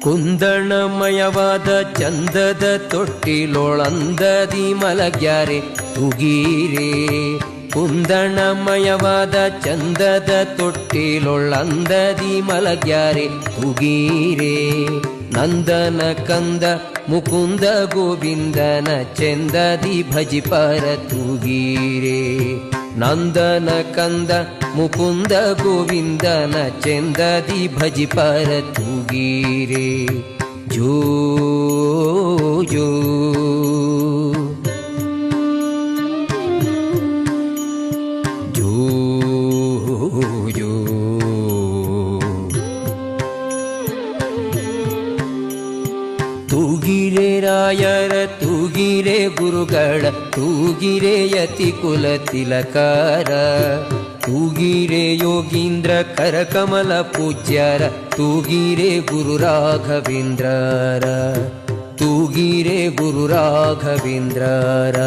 ಕುಂದಣಮಯವಾದ ಚಂದದ ತೊಟ್ಟಿಲೊಳಂದದಿ ಮಲಗ್ಯಾರೆ ತೂಗೀರೆ. ಕುಂದಣಮಯವಾದ ಚಂದದ ತೊಟ್ಟಿಲೊಳಂದದಿ ಮಲಗ್ಯಾರೆ ತೂಗೀರೆ. ನಂದನ ಕಂದ ಮುಕುಂದ ಗೋವಿಂದನ ಚೆಂದದಿ ಭಜಿಪರ ತೂಗೀರೆ. ನಂದನ ಕಂದ ಮುಕುಂದ ಗೋವಿಂದನ ಚೆಂದದಿ ಭಜಿಪರ ತೂಗೀರೆ. ಜೋ ಜೋ ಜೋ ಜೋ ತೂಗಿರೆ ರಾಯರ ತೂಗಿರೆ ಗುರುಗಳ ತೂಗಿರೆ ಯತಿ ಕುಲ ತಿಲಕಾರ. ತೂಗಿರೆ ಯೋಗೀಂದ್ರ ಕರಕಮಲ ಪೂಜ್ಯರ ತೂಗಿರೆ ಗುರು ರಾಘವೇಂದ್ರರ. ತೂಗಿರೆ ಗುರು ರಾಘವೇಂದ್ರರ.